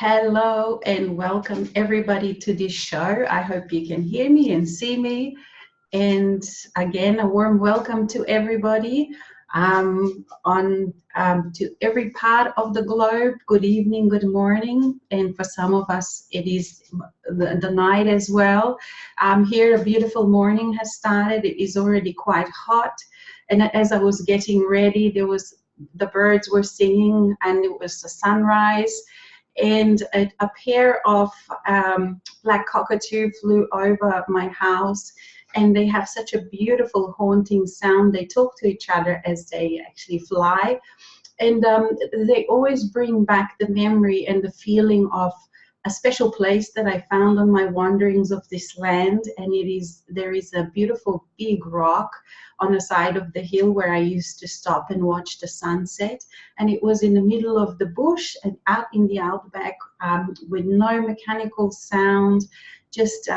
Hello and welcome everybody to this show. I hope you can hear me and see me. And again, a warm welcome to everybody to every part of the globe. Good evening, good morning, and for some of us, it is the night as well. Here, a beautiful morning has started. It is already quite hot, and as I was getting ready, the birds were singing, and it was the sunrise. And a pair of black cockatoo flew over my house, and they have such a beautiful haunting sound. They talk to each other as they actually fly, and they always bring back the memory and the feeling of a special place that I found on my wanderings of this land. And there is a beautiful big rock on the side of the hill where I used to stop and watch the sunset. And it was in the middle of the bush and out in the outback, with no mechanical sound, just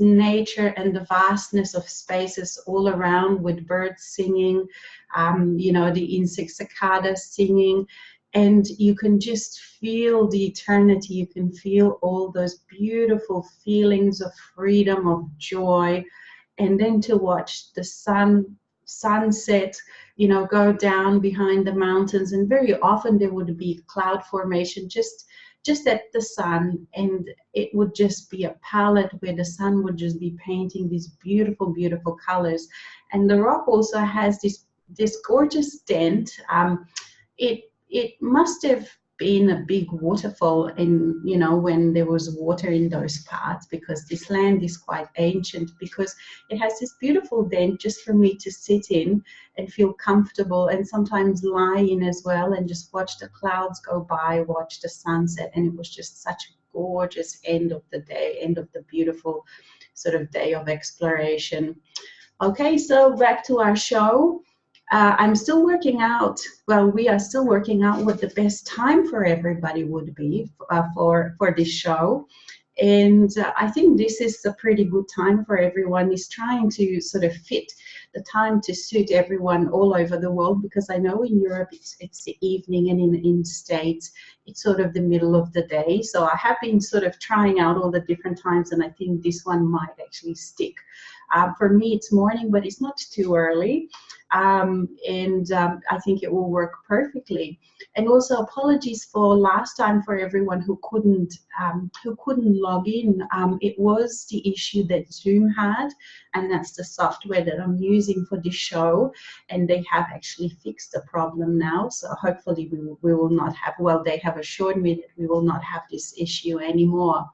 nature and the vastness of spaces all around, with birds singing, the insect cicadas singing. And you can just feel the eternity. You can feel all those beautiful feelings of freedom, of joy. And then to watch the sunset, go down behind the mountains. And very often there would be cloud formation just at the sun, and it would just be a palette where the sun would just be painting these beautiful, beautiful colors. And the rock also has this gorgeous dent. It must have been a big waterfall when there was water in those parts, because this land is quite ancient, because it has this beautiful dent just for me to sit in and feel comfortable, and sometimes lie in as well and just watch the clouds go by, watch the sunset. And it was just such a gorgeous end of the day, end of the beautiful sort of day of exploration. Okay, so back to our show. I'm still working out, we are still working out what the best time for everybody would be for this show. And I think this is a pretty good time for everyone. Is trying to sort of fit the time to suit everyone all over the world, because I know in Europe it's the evening, and in States it's sort of the middle of the day. So I have been sort of trying out all the different times, and I think this one might actually stick. For me, it's morning, but it's not too early. I think it will work perfectly. And also apologies for last time for everyone who couldn't log in. It was the issue that Zoom had, and that's the software that I'm using for this show, and they have actually fixed the problem now. So hopefully we will not have, they have assured me that we will not have this issue anymore.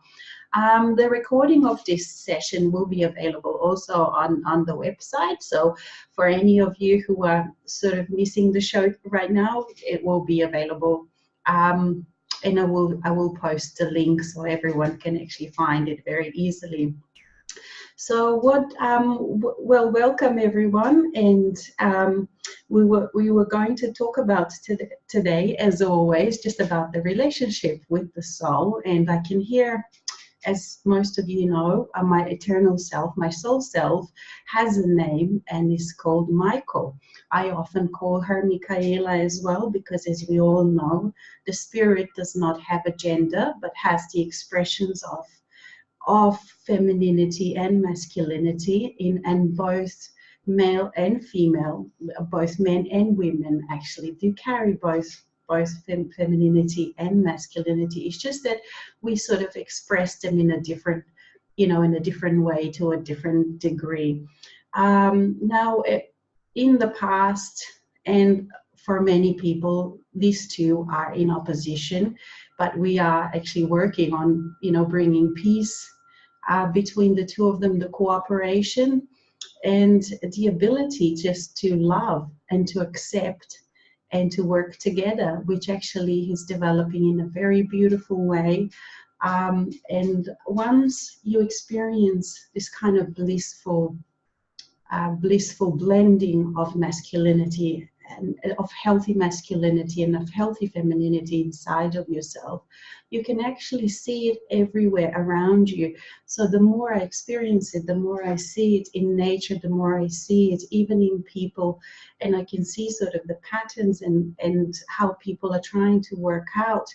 The recording of this session will be available also on the website. So for any of you who are sort of missing the show right now, it will be available. And I will post the link so everyone can actually find it very easily. So welcome everyone. And we were going to talk about today, as always, just about the relationship with the soul. And I can hear, as most of you know, my eternal self, my soul self, has a name and is called Michael. I often call her Michaela as well, because as we all know, the spirit does not have a gender, but has the expressions of femininity and masculinity and both male and female, both men and women actually do carry both femininity and masculinity. It's just that we sort of express them in a different way, to a different degree. Now, in the past, and for many people, these two are in opposition, but we are actually working on, bringing peace between the two of them, the cooperation and the ability just to love and to accept and to work together, which actually is developing in a very beautiful way. And once you experience this kind of blissful blending of masculinity and of healthy masculinity and of healthy femininity inside of yourself, you can actually see it everywhere around you. So the more I experience it, the more I see it in nature, the more I see it even in people, and I can see sort of the patterns and how people are trying to work out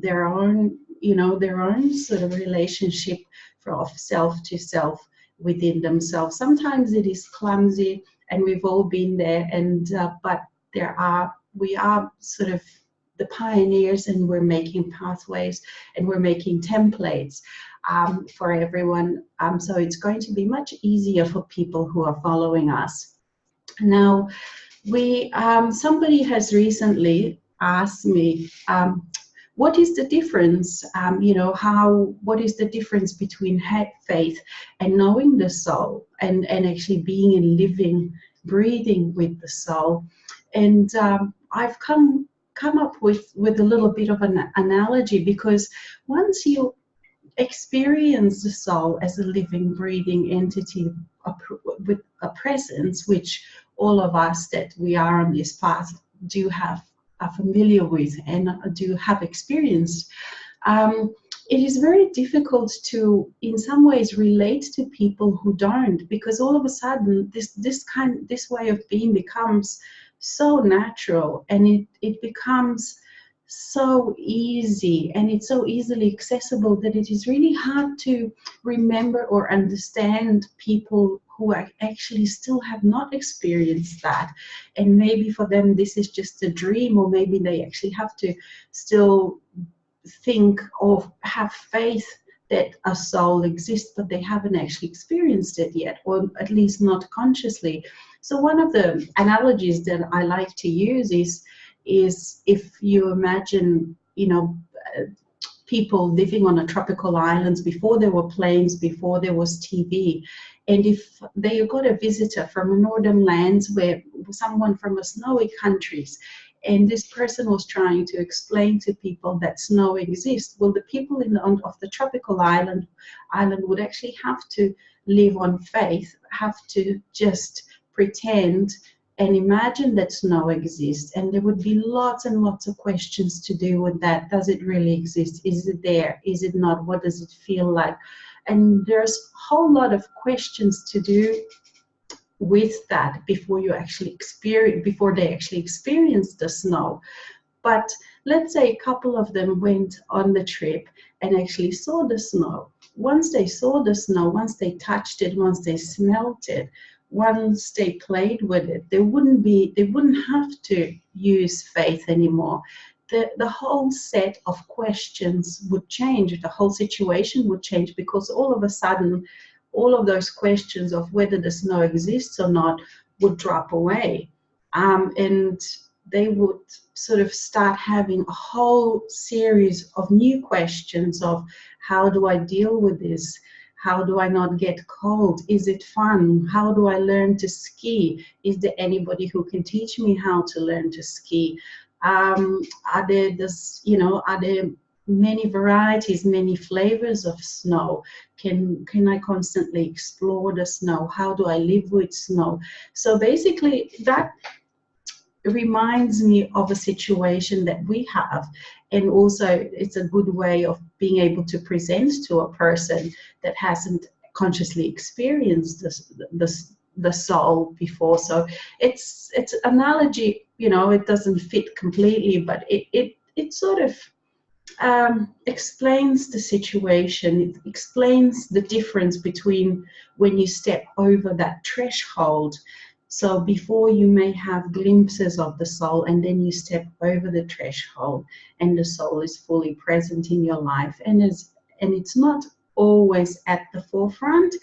their own, you know, their own sort of relationship of self to self within themselves. Sometimes it is clumsy, and we've all been there, and but we are sort of the pioneers, and we're making pathways, and we're making templates for everyone. So it's going to be much easier for people who are following us. Now, somebody has recently asked me, what is the difference, you know, what is the difference between faith and knowing the soul, and actually being and living, breathing with the soul? And I've come up with a little bit of an analogy, because once you experience the soul as a living, breathing entity with a presence, which all of us that we are on this path do are familiar with and do have experienced, it is very difficult to, in some ways, relate to people who don't, because all of a sudden this way of being becomes so natural, and it becomes so easy, and it's so easily accessible, that it is really hard to remember or understand people who actually still have not experienced that. And maybe for them this is just a dream, or maybe they actually have to still think or have faith that a soul exists, but they haven't actually experienced it yet, or at least not consciously. So one of the analogies that I like to use is if you imagine, you know, people living on a tropical islands before there were planes, before there was TV, and if they got a visitor from a northern lands, where someone from a snowy countries, and this person was trying to explain to people that snow exists, well, the people of the tropical island would actually have to live on faith, have to just pretend and imagine that snow exists, and there would be lots and lots of questions to do with that. Does it really exist? Is it there? Is it not? What does it feel like? And there's a whole lot of questions to do with that before they actually experience the snow. But let's say a couple of them went on the trip and actually saw the snow. Once they saw the snow, once they touched it, once they smelt it, once they played with it, they wouldn't have to use faith anymore. The whole set of questions would change. The whole situation would change, because all of a sudden, all of those questions of whether the snow exists or not would drop away. And they would sort of start having a whole series of new questions of, how do I deal with this? How do I not get cold? Is it fun? How do I learn to ski? Is there anybody who can teach me how to learn to ski? Are there many varieties, many flavors of snow? Can I constantly explore the snow? How do I live with snow? So basically that reminds me of a situation that we have, and also it's a good way of being able to present to a person that hasn't consciously experienced the soul before. So it's analogy, you know, it doesn't fit completely, but it sort of explains the situation. It explains the difference between when you step over that threshold. So before, you may have glimpses of the soul, and then you step over the threshold and the soul is fully present in your life, and it's not always at the forefront.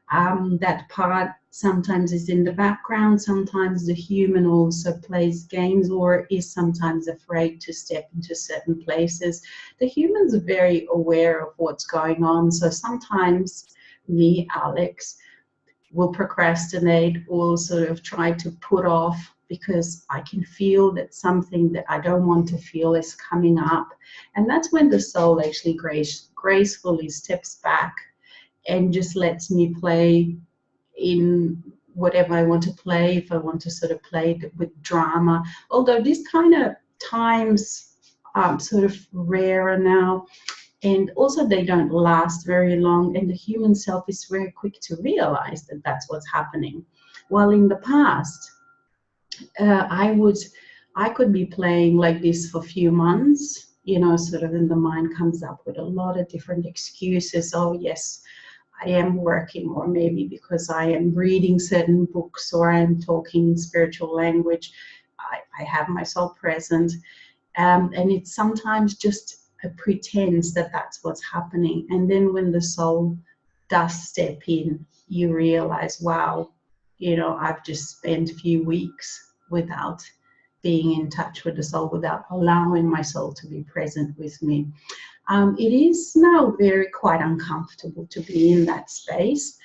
That part sometimes is in the background. Sometimes the human also plays games, or is sometimes afraid to step into certain places. The human's very aware of what's going on. So sometimes me, Alex, will procrastinate, will sort of try to put off, because I can feel that something that I don't want to feel is coming up. And that's when the soul actually gracefully steps back and just lets me play in whatever I want to play. If I want to sort of play with drama, although these kind of times are sort of rarer now, and also they don't last very long, and the human self is very quick to realize that that's what's happening. While in the past, I could be playing like this for a few months, you know, sort of, and the mind comes up with a lot of different excuses. Oh yes, I am working, or maybe because I am reading certain books, or I am talking spiritual language, I have my soul present. And it's sometimes just a pretense that that's what's happening. And then when the soul does step in, you realize, wow, you know, I've just spent a few weeks without being in touch with the soul, without allowing my soul to be present with me. It is now very quite uncomfortable to be in that space.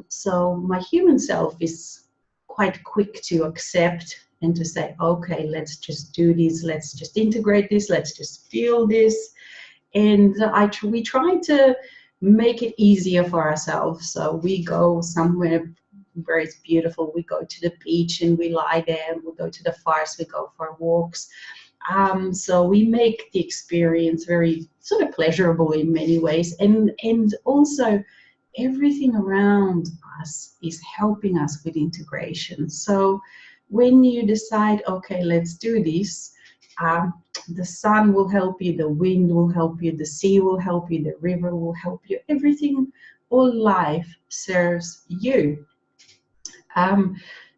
So my human self is quite quick to accept and to say, okay, let's just do this, let's just integrate this, let's just feel this. And we try to make it easier for ourselves. So we go somewhere where it's beautiful. We go to the beach and we lie there, and we go to the forest, we go for walks. So we make the experience very sort of pleasurable in many ways, and also everything around us is helping us with integration. So when you decide, okay, let's do this, the sun will help you, the wind will help you, the sea will help you, the river will help you. Everything, all life serves you.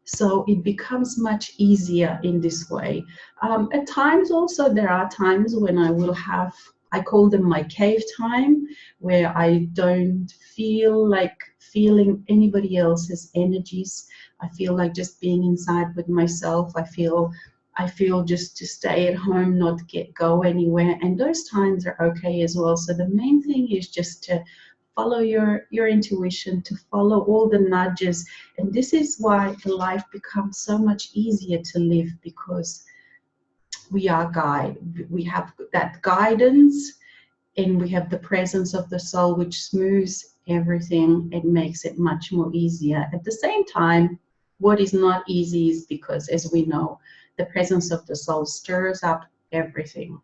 So it becomes much easier in this way. At times also, there are times when I will have, I call them my cave time, where I don't feel like feeling anybody else's energies. I feel like just being inside with myself. I feel just to stay at home, not go anywhere. And those times are okay as well. So the main thing is just to follow your intuition, to follow all the nudges. And this is why the life becomes so much easier to live, because we are guided. We have that guidance, and we have the presence of the soul, which smooths everything and makes it much more easier. At the same time, what is not easy is because, as we know, the presence of the soul stirs up everything.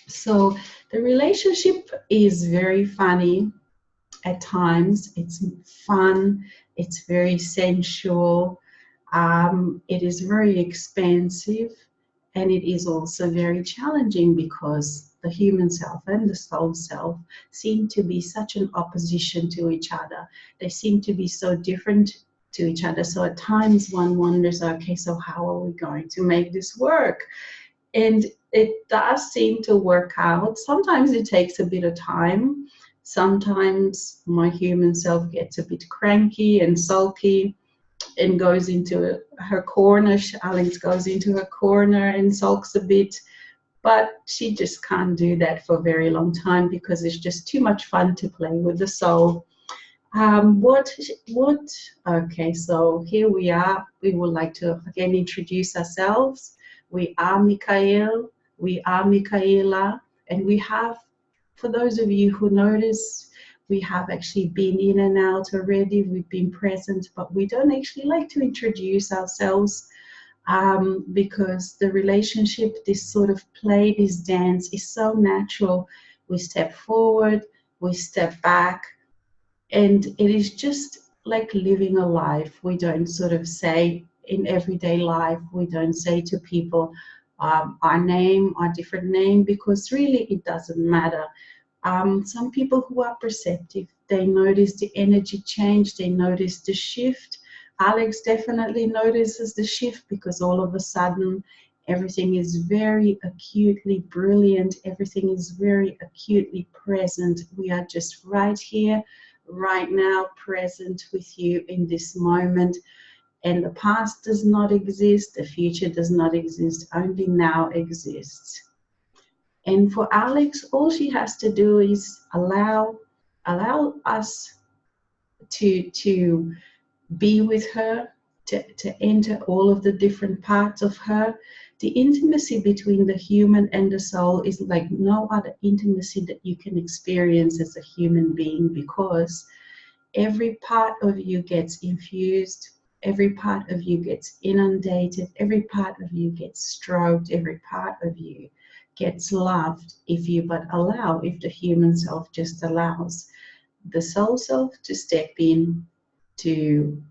So the relationship is very funny. At times it's fun, it's very sensual, it is very expansive, and it is also very challenging, because the human self and the soul self seem to be such an opposition to each other. They seem to be so different to each other. So at times one wonders, okay, so how are we going to make this work? And it does seem to work out. Sometimes it takes a bit of time. Sometimes my human self gets a bit cranky and sulky and goes into her corner. Alex goes into her corner and sulks a bit, but she just can't do that for a very long time, because it's just too much fun to play with the soul. Okay, so here we are. We would like to again introduce ourselves. We are Michael, we are Michaela, and we have, for those of you who notice, we have actually been in and out already. We've been present, but we don't actually like to introduce ourselves, because the relationship, this sort of play, this dance is so natural. We step forward, we step back, and it is just like living a life. We don't sort of say in everyday life, we don't say to people our name, our different name, because really it doesn't matter. Some people who are perceptive, they notice the energy change, they notice the shift. Alex definitely notices the shift, because all of a sudden everything is very acutely brilliant, everything is very acutely present. We are just right here, right now, present with you in this moment. And the past does not exist, the future does not exist, only now exists. And for Alex, all she has to do is allow us to be with her, to enter all of the different parts of her. The intimacy between the human and the soul is like no other intimacy that you can experience as a human being, because every part of you gets infused, every part of you gets inundated, every part of you gets stroked, every part of you gets loved, if you but allow, if the human self just allows the soul self to step in, to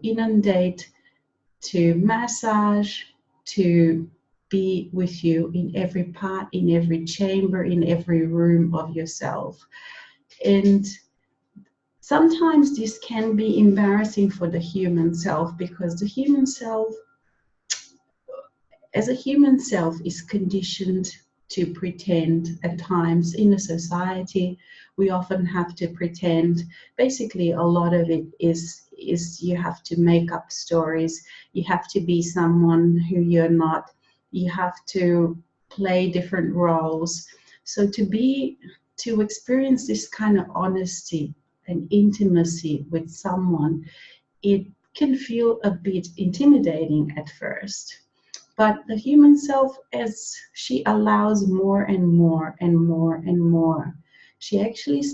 inundate, to massage, to be with you in every part, in every chamber, in every room of yourself. And sometimes this can be embarrassing for the human self, because the human self, as a human self, is conditioned to pretend at times. In a society, we often have to pretend. Basically, a lot of it is you have to make up stories. You have to be someone who you're not. You have to play different roles. So to experience this kind of honesty and intimacy with someone, it can feel a bit intimidating at first. But the human self, as she allows more and more and more and more, she actually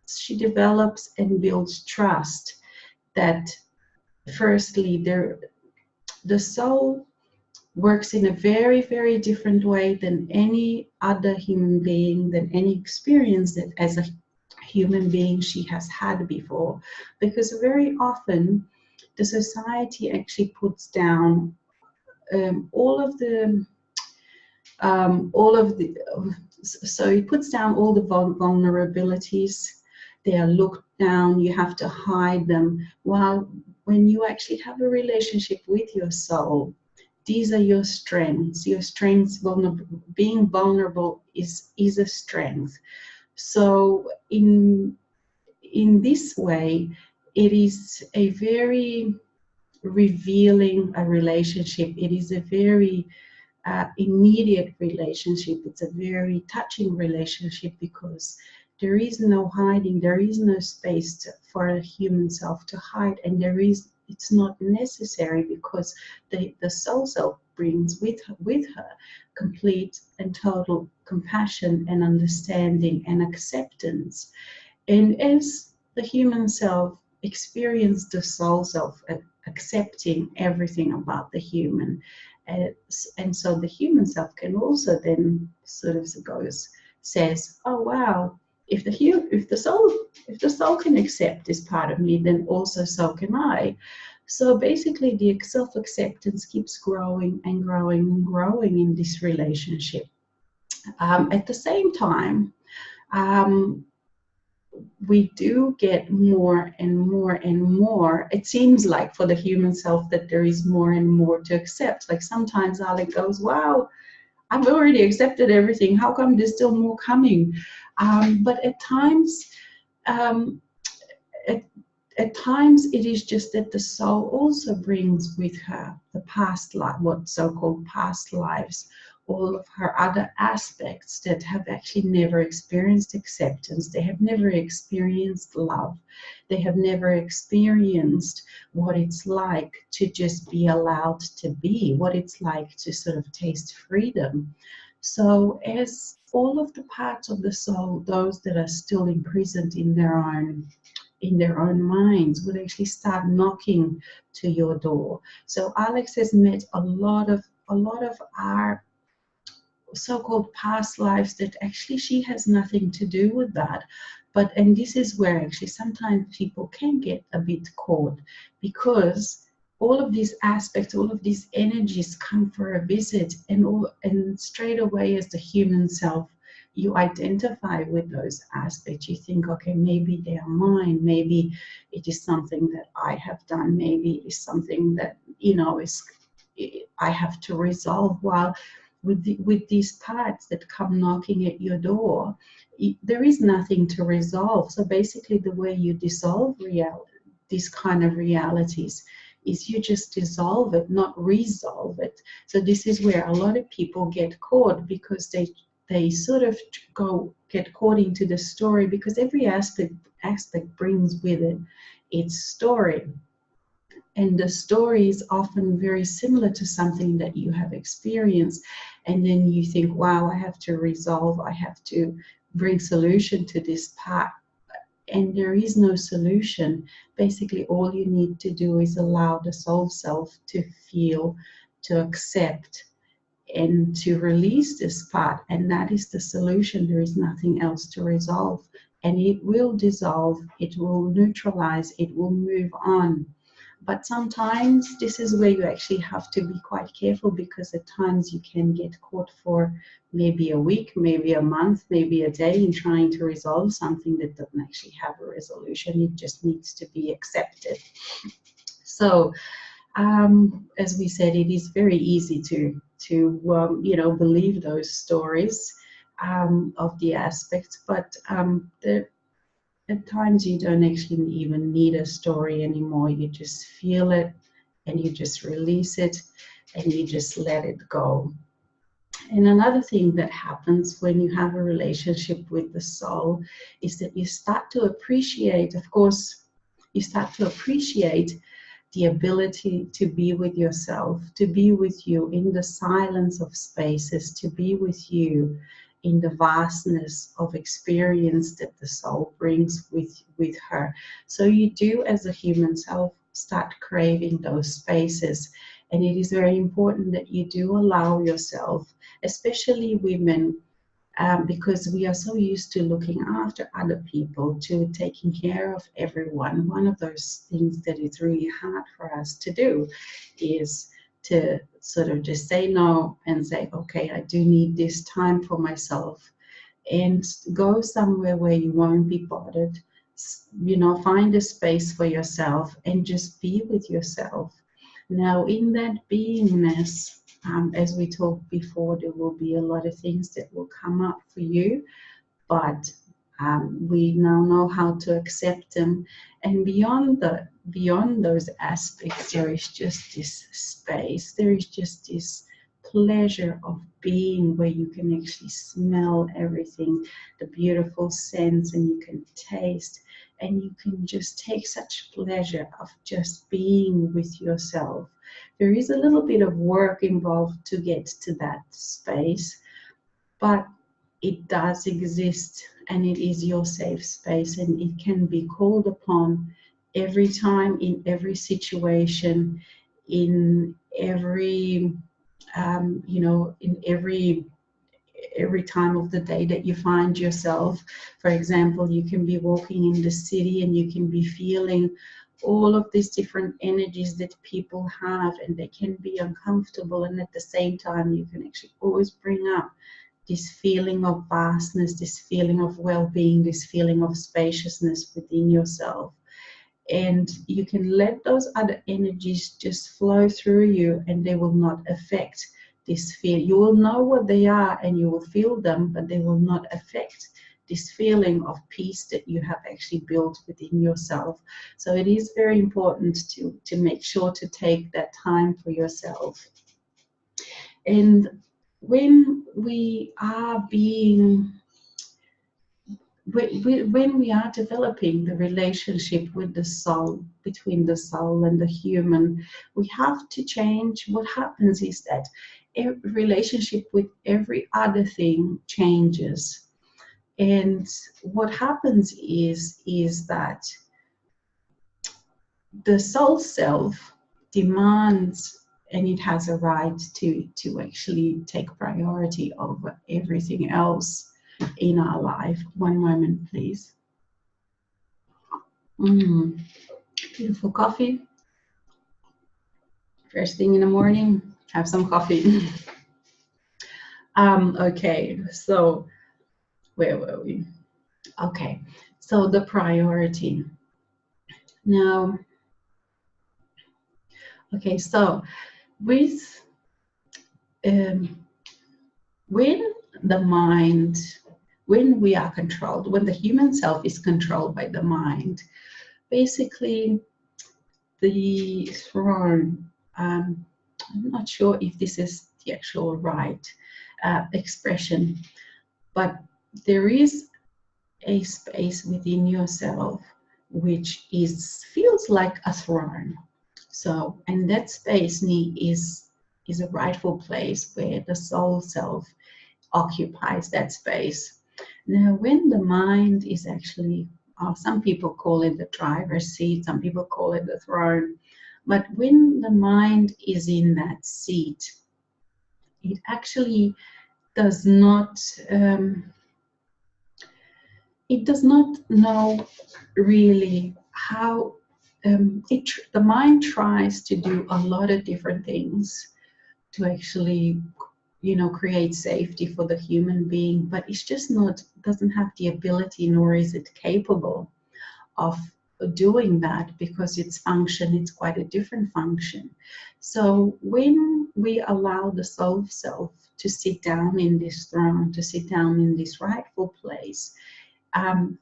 she develops and builds trust that firstly, the soul works in a very, very different way than any other human being, than any experience that as a human being she has had before. Because very often the society actually puts down all of the so it puts down all the vulnerabilities. They are looked down, you have to hide them, while when you actually have a relationship with your soul, these are your strengths. Your strengths, being vulnerable is a strength. So in this way, it is a very revealing a relationship. It is a very immediate relationship. It's a very touching relationship, because there is no hiding, there is no space for a human self to hide, and it's not necessary, because the soul self brings with her complete and total compassion and understanding and acceptance. And as the human self experiences the soul self accepting everything about the human, and so the human self can also then sort of says, oh wow, if the soul can accept this part of me, then also so can I. So basically the self-acceptance keeps growing and growing and growing in this relationship. At the same time, we do get more and more and more. It seems like for the human self that there is more and more to accept. Like sometimes Alec goes, wow, I've already accepted everything. How come there's still more coming? But at times, at times it is just that the soul also brings with her the past life, what so-called past lives, all of her other aspects that have actually never experienced acceptance. They have never experienced love. They have never experienced what it's like to just be allowed to be, what it's like to sort of taste freedom. So as all of the parts of the soul, those that are still imprisoned in their own minds, would actually start knocking to your door. So Alex has met a lot of our so-called past lives that actually she has nothing to do with that. And this is where actually sometimes people can get a bit caught, because all of these aspects, all of these energies come for a visit, and straight away as the human self, you identify with those aspects. You think, okay, maybe they are mine, maybe it is something that I have done, maybe it's something that, I have to resolve. While with these parts that come knocking at your door, there is nothing to resolve. So basically the way you dissolve these kind of realities is you just dissolve it, not resolve it. So this is where a lot of people get caught, because they sort of get caught into the story, because every aspect brings with it its story. And the story is often very similar to something that you have experienced. And then you think, wow, I have to resolve, I have to bring solution to this part. And there is no solution. Basically, all you need to do is allow the soul self to feel, to accept, and to release this part. And that is the solution. There is nothing else to resolve. And it will dissolve, it will neutralize, it will move on. But sometimes this is where you actually have to be quite careful, because at times you can get caught for maybe a week, maybe a month, maybe a day in trying to resolve something that doesn't actually have a resolution. It just needs to be accepted. So as we said, it is very easy to you know, believe those stories of the aspects, but at times you don't actually even need a story anymore. You just feel it and you just release it and you just let it go. And another thing that happens when you have a relationship with the soul is that you start to appreciate, of course, you start to appreciate the ability to be with yourself, to be with you in the silence of spaces, to be with you in the vastness of experience that the soul brings with her. So you do, as a human self, start craving those spaces. And it is very important that you do allow yourself, especially women, because we are so used to looking after other people, to taking care of everyone. One of those things that is really hard for us to do is to sort of just say no and say, okay, I do need this time for myself, and go somewhere where you won't be bothered. You know, find a space for yourself and just be with yourself. Now, in that beingness, as we talked before, there will be a lot of things that will come up for you, but we now know how to accept them. And beyond those aspects, there is just this space. There is just this pleasure of being, where you can actually smell everything, the beautiful scents, and you can taste, and you can just take such pleasure of just being with yourself. There is a little bit of work involved to get to that space, but it does exist, and it is your safe space, and it can be called upon every time, in every situation, in every you know, in every time of the day that you find yourself. For example, you can be walking in the city and you can be feeling all of these different energies that people have, and they can be uncomfortable, and at the same time you can actually always bring up this feeling of vastness, this feeling of well-being, this feeling of spaciousness within yourself. And you can let those other energies just flow through you, and they will not affect this feel. You will know what they are and you will feel them, but they will not affect this feeling of peace that you have actually built within yourself. So it is very important to make sure to take that time for yourself. And when we are being, when we are developing the relationship with the soul, between the soul and the human, we have to change. What happens is that relationship with every other thing changes. And what happens is that the soul self demands, and it has a right to actually take priority over everything else in our life. One moment, please. Beautiful coffee. First thing in the morning, have some coffee. Okay, so where were we? Okay, so the priority. Now, okay, so with when the mind, when we are controlled, when the human self is controlled by the mind, basically the throne, I'm not sure if this is the actual right expression, but there is a space within yourself which feels like a throne. So, and that space is a rightful place where the soul self occupies that space. Now, when the mind is actually, some people call it the driver's seat, some people call it the throne, but when the mind is in that seat, it actually does not, it does not know really how the mind tries to do a lot of different things to actually, create safety for the human being, but it's just not, doesn't have the ability, nor is it capable of doing that, because its function, it's quite a different function. So when we allow the soul self to sit down in this throne, to sit down in this rightful place,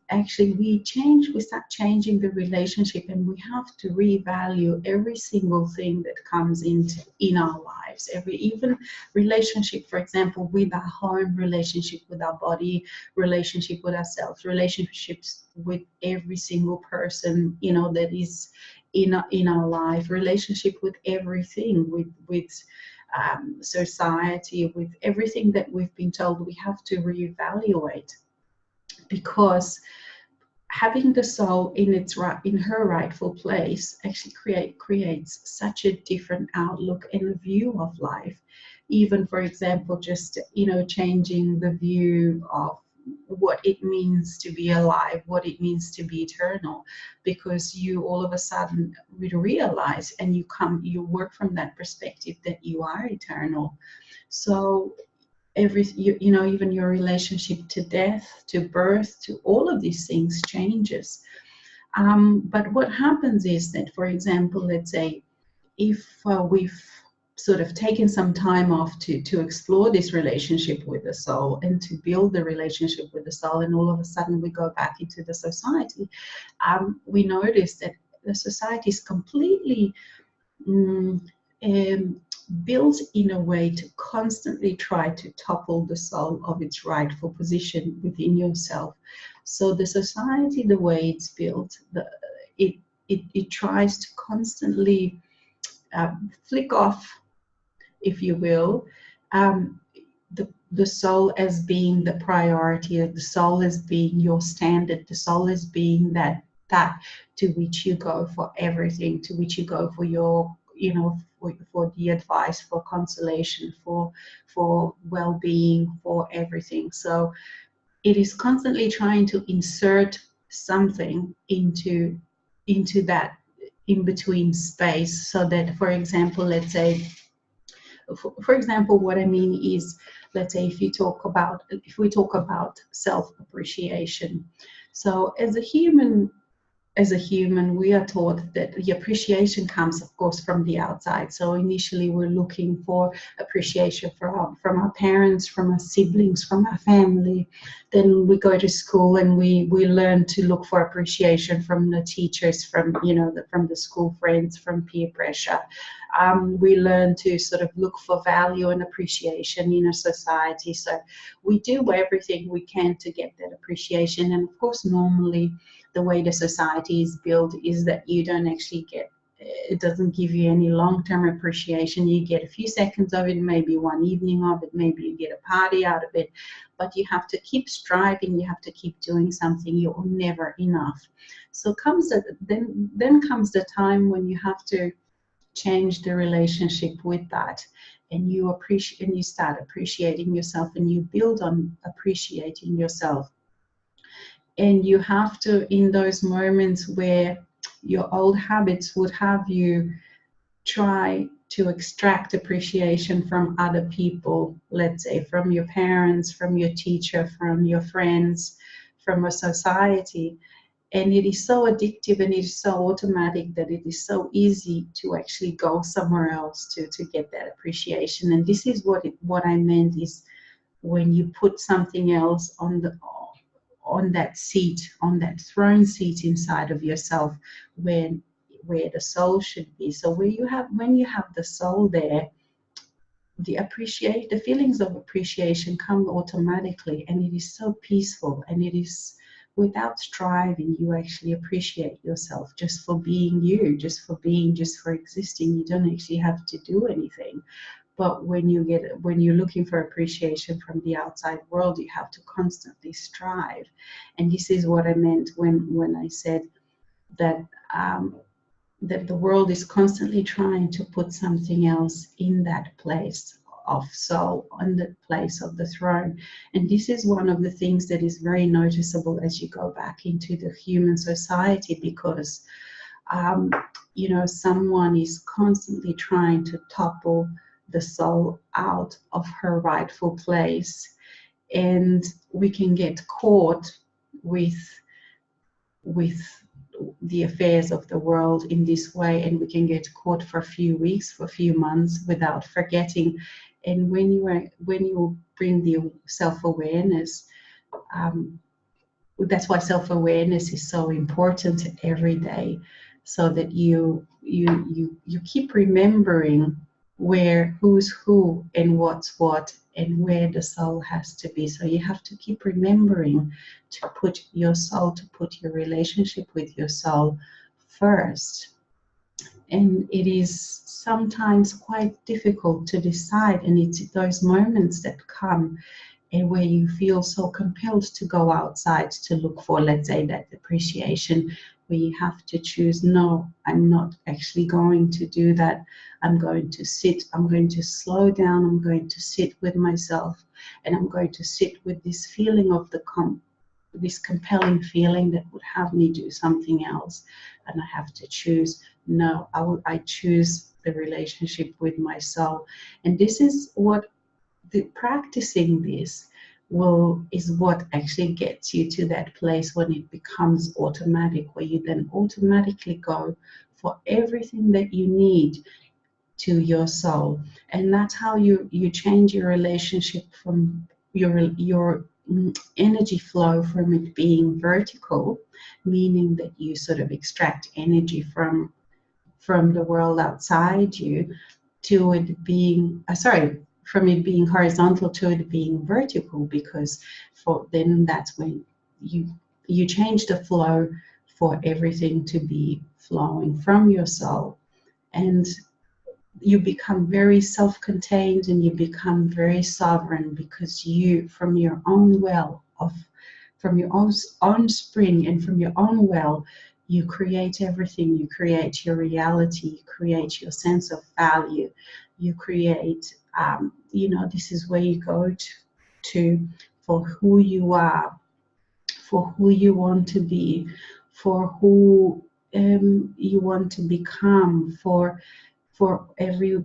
actually we start changing the relationship, and we have to revalue every single thing that comes in our lives. Even relationship, for example, with our home, relationship with our body, relationship with ourselves, relationships with every single person, that is in our life, relationship with everything, with society, with everything that we've been told. We have to reevaluate, because having the soul in her rightful place actually creates such a different outlook and a view of life. Even, for example, just changing the view of what it means to be alive, what it means to be eternal, because you all of a sudden realize, and you work from that perspective, that you are eternal. So even your relationship to death, to birth, to all of these things changes. But what happens is that, for example, let's say if we've sort of taken some time off to explore this relationship with the soul and to build the relationship with the soul, and all of a sudden we go back into the society, we notice that the society is completely built in a way to constantly try to topple the soul of its rightful position within yourself. So the society, the way it's built, it tries to constantly flick off, if you will, the soul as being the priority, the soul as being your standard, the soul as being that to which you go for everything, to which you go for your, for the advice, for consolation, for well-being, for everything. So it is constantly trying to insert something into that in between space, so that, for example, let's say, what I mean is, let's say if we talk about self-appreciation. So as a human, we are taught that the appreciation comes, of course, from the outside. So initially we're looking for appreciation from our parents, from our siblings, from our family. Then we go to school and we learn to look for appreciation from the teachers, from the school friends, from peer pressure. We learn to sort of look for value and appreciation in a society. So we do everything we can to get that appreciation. And of course, normally the way the society is built is that you don't actually get, it doesn't give you any long-term appreciation. You get a few seconds of it, maybe one evening of it, maybe you get a party out of it, but you have to keep striving, you have to keep doing something. You're never enough. So then comes the time when you have to change the relationship with that, and you start appreciating yourself, and you build on appreciating yourself. And you have to, in those moments where your old habits would have you try to extract appreciation from other people, let's say from your parents, from your teacher, from your friends, from a society, and it is so addictive and it is so automatic that it is so easy to actually go somewhere else to get that appreciation. And this is what I meant is, when you put something else on that seat, on that throne seat inside of yourself, where the soul should be. So when you have the soul there, the feelings of appreciation come automatically, and it is so peaceful, and it is without striving. You actually appreciate yourself just for being you, just for existing. You don't actually have to do anything. But when you're looking for appreciation from the outside world, you have to constantly strive. And this is what I meant when I said that that the world is constantly trying to put something else in that place of soul, on the place of the throne. And this is one of the things that is very noticeable as you go back into the human society, because you know, someone is constantly trying to topple the soul out of her rightful place, and we can get caught with the affairs of the world in this way, and we can get caught for a few weeks, for a few months, without forgetting. And when you bring the self-awareness, that's why self-awareness is so important every day, so that you keep remembering who's who and what's what and where the soul has to be. So you have to keep remembering to put your soul, to put your relationship with your soul first. And it is sometimes quite difficult to decide, and it's those moments that come and where you feel so compelled to go outside to look for, let's say, that appreciation, where you have to choose, no, I'm not actually going to do that. I'm going to sit, I'm going to slow down, I'm going to sit with myself, and I'm going to sit with this feeling of this compelling feeling that would have me do something else. And I have to choose, no, I choose the relationship with my soul. And this is what practicing this is what actually gets you to that place when it becomes automatic, where you then automatically go for everything that you need to your soul. And that's how you change your relationship from your energy flow, from it being vertical, meaning that you sort of extract energy from the world outside you, to it being from it being horizontal to it being vertical, because then that's when you change the flow for everything to be flowing from your soul. And you become very self-contained, and you become very sovereign, because you, from your own from your own spring and from your own well, you create everything. You create your reality, you create your sense of value, you create, this is where you go to for who you are, for who you want to be, for who you want to become, for every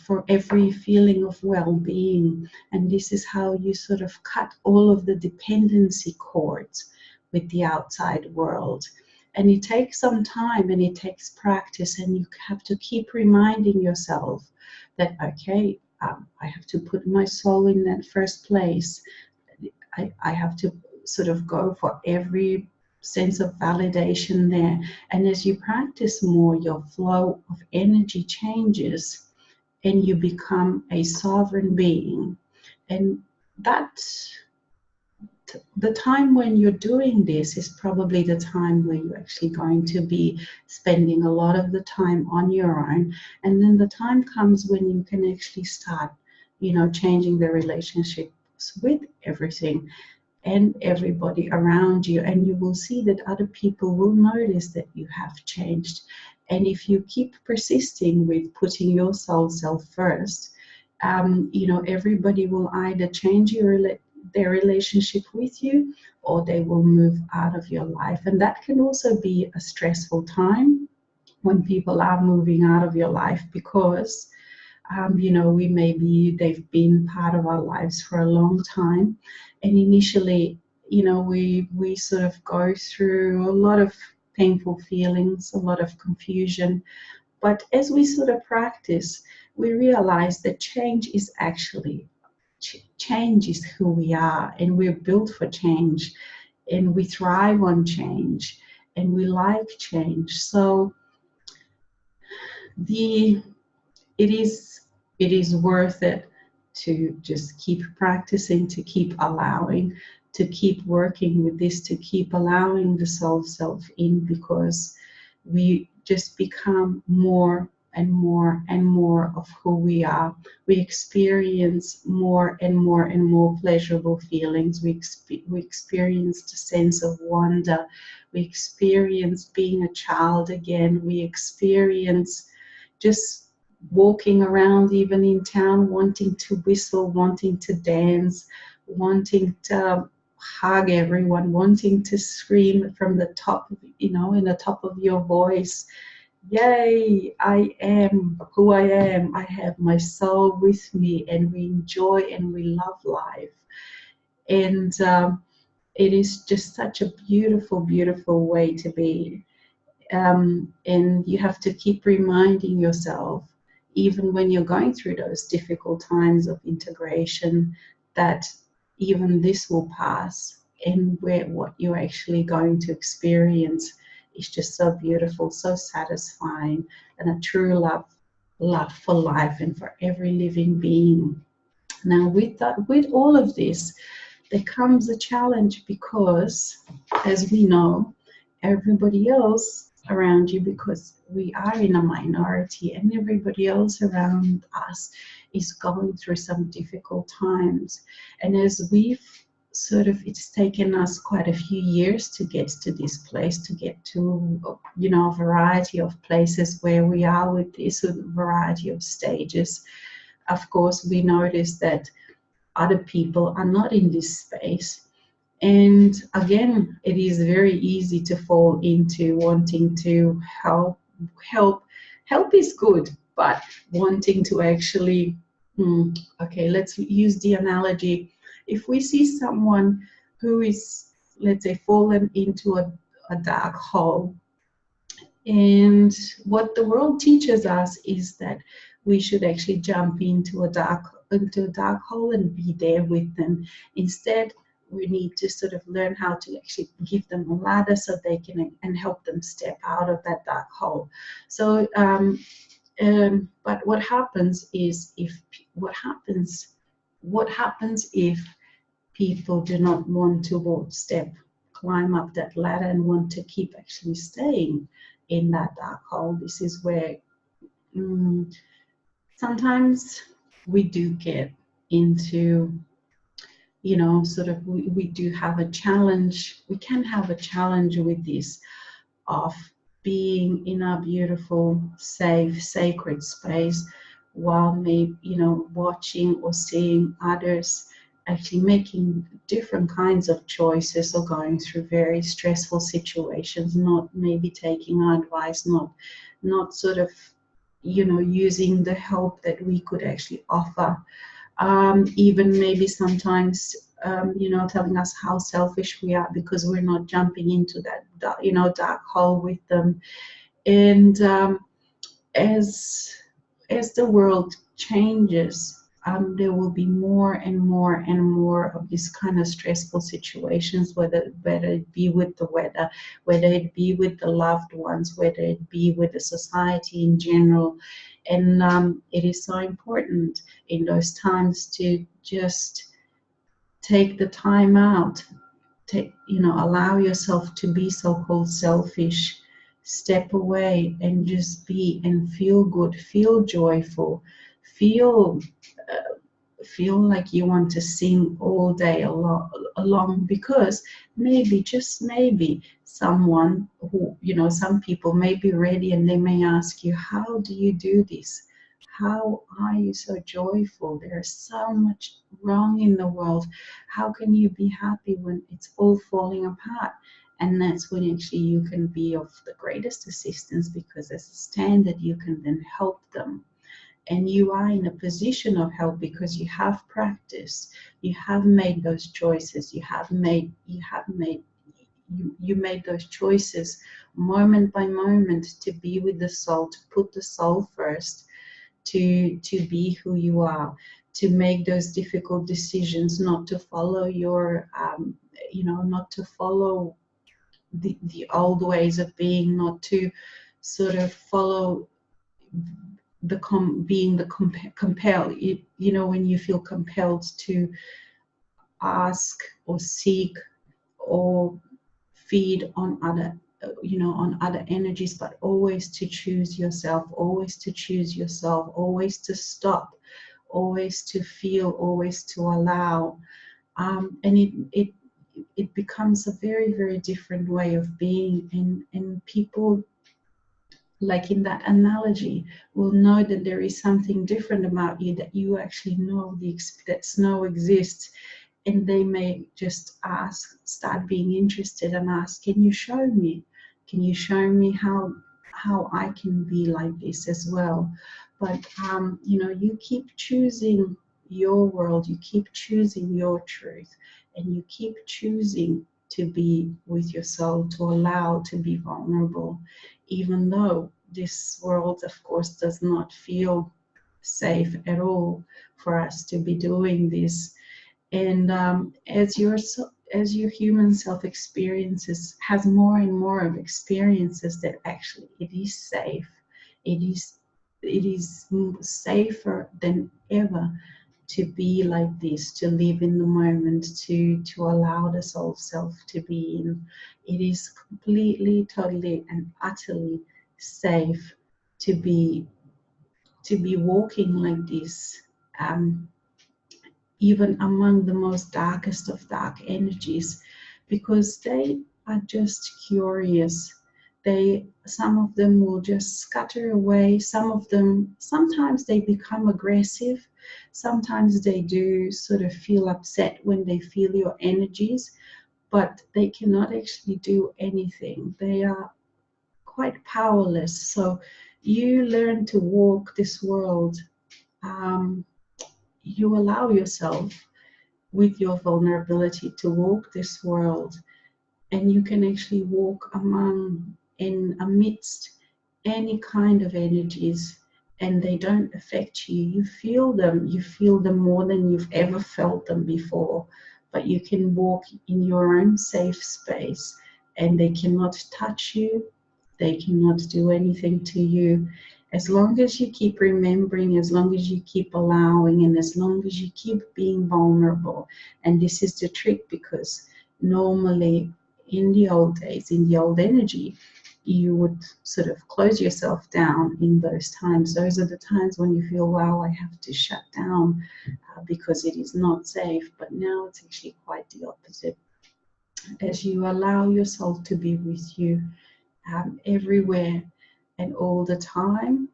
for every feeling of well-being. And this is how you sort of cut all of the dependency cords with the outside world. And it takes some time, and it takes practice, and you have to keep reminding yourself that, okay, I have to put my soul in that first place. I have to sort of go for every sense of validation there. And as you practice more, your flow of energy changes, and you become a sovereign being. And the time when you're doing this is probably the time where you're actually going to be spending a lot of the time on your own. And then the time comes when you can actually start, changing the relationships with everything and everybody around you, and you will see that other people will notice that you have changed. And if you keep persisting with putting your soul self first, everybody will either change their relationship with you, or they will move out of your life. And that can also be a stressful time when people are moving out of your life, because they've been part of our lives for a long time. And initially, we sort of go through a lot of painful feelings, a lot of confusion. But as we sort of practice, we realize that change is who we are, and we're built for change, and we thrive on change, and we like change. So it is worth it to just keep practicing, to keep allowing, to keep working with this, to keep allowing the soul self in, because we just become more and more and more of who we are. We experience more and more and more pleasurable feelings. We experience the sense of wonder. We experience being a child again. We experience just walking around, even in town, wanting to whistle, wanting to dance, wanting to hug everyone, wanting to scream from the top, in the top of your voice, yay, I am who I am. I have my soul with me, and we enjoy and we love life. And it is just such a beautiful, beautiful way to be. And you have to keep reminding yourself, even when you're going through those difficult times of integration, that even this will pass, and what you're actually going to experience is just so beautiful, so satisfying, and a true love for life and for every living being. Now, with all of this, there comes a challenge, because, as we know, everybody else around you, because we are in a minority, and everybody else around us is going through some difficult times. And as we've it's taken us quite a few years to get to this place, to get to, a variety of places where we are with this, a variety of stages. Of course, we notice that other people are not in this space. And again, it is very easy to fall into wanting to help. Help is good, but wanting to actually, okay, let's use the analogy. If we see someone who is, let's say, fallen into a dark hole, and what the world teaches us is that we should actually jump into a dark hole and be there with them. Instead, we need to sort of learn how to actually give them a ladder so they can, and help them step out of that dark hole. So, but what happens is, what happens if people do not want to climb up that ladder and want to keep actually staying in that dark hole? This is where sometimes we do get into, we do have a challenge. We can have a challenge with this, of being in a beautiful, safe, sacred space, while maybe, watching or seeing others actually making different kinds of choices, or going through very stressful situations, not maybe taking our advice, not using the help that we could actually offer. Even maybe sometimes, telling us how selfish we are, because we're not jumping into that, dark hole with them. And as the world changes, there will be more and more and more of these kind of stressful situations, whether it be with the weather, whether it be with the loved ones, whether it be with the society in general. And it is so important in those times to just take the time out, allow yourself to be so-called selfish, step away and just be and feel good, feel joyful, feel like you want to sing all day along, because maybe, just maybe, someone who, some people may be ready, and they may ask you, how do you do this? How are you so joyful? There's so much wrong in the world. How can you be happy when it's all falling apart? And that's when actually you can be of the greatest assistance, because as a standard, you can then help them. And you are in a position of help because you have practiced, you have made those choices, you made those choices moment by moment, to be with the soul, to put the soul first, to be who you are, to make those difficult decisions, not to follow not to follow the old ways of being, not to sort of follow compelled, when you feel compelled to ask or seek or feed on other energies, but always to choose yourself, always to stop, always to feel, always to allow. And it becomes a very, very different way of being, and people, like in that analogy, will know that there is something different about you, that you actually know that snow exists, And they may just start being interested and ask, can you show me? Can you show me how I can be like this as well? But you keep choosing your world, you keep choosing your truth, and you keep choosing to be with your soul, to allow to be vulnerable, even though this world, of course, does not feel safe at all for us to be doing this. And as your human self experiences has more and more of experiences that actually it is safe, it is safer than ever to be like this, to live in the moment, to allow the soul self to be in. It is completely, totally, and utterly safe to be walking like this. Even among the most darkest of dark energies, because they are just curious. Some of them will just scatter away. Some of them, sometimes they become aggressive. Sometimes they do sort of feel upset when they feel your energies, but they cannot actually do anything. They are quite powerless. So you learn to walk this world. You allow yourself with your vulnerability to walk this world, and you can actually walk amidst any kind of energies, and they don't affect you. You feel them more than you've ever felt them before, but you can walk in your own safe space, and they cannot touch you, they cannot do anything to you. As long as you keep remembering, as long as you keep allowing, and as long as you keep being vulnerable. And this is the trick, because normally in the old days, in the old energy, you would sort of close yourself down in those times. Those are the times when you feel, wow, I have to shut down because it is not safe. But now it's actually quite the opposite. As you allow yourself to be with you everywhere and all the time,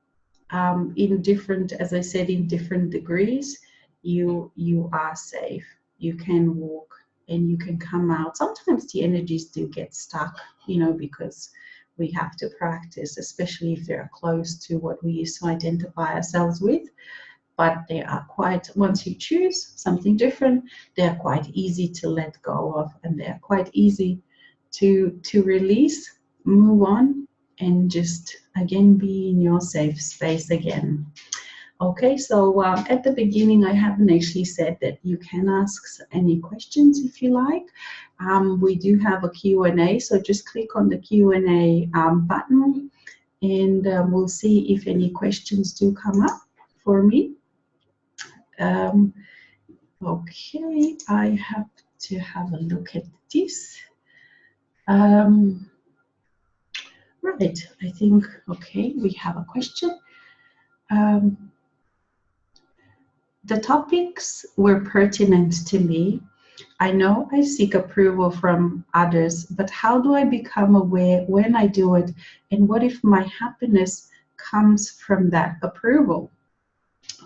in different, as I said, in different degrees, you are safe. You can walk and you can come out. Sometimes the energies do get stuck, because we have to practice, especially if they're close to what we used to identify ourselves with. But they are quite, once you choose something different, they're quite easy to let go of, and they're quite easy to release, move on, and just again be in your safe space again. Okay, so at the beginning I haven't actually said that you can ask any questions if you like. We do have a Q&A, so just click on the Q&A button, and we'll see if any questions do come up for me. Okay, I have to have a look at this. Right, I think, okay, we have a question. The topics were pertinent to me. I know I seek approval from others, but how do I become aware when I do it? And what if my happiness comes from that approval?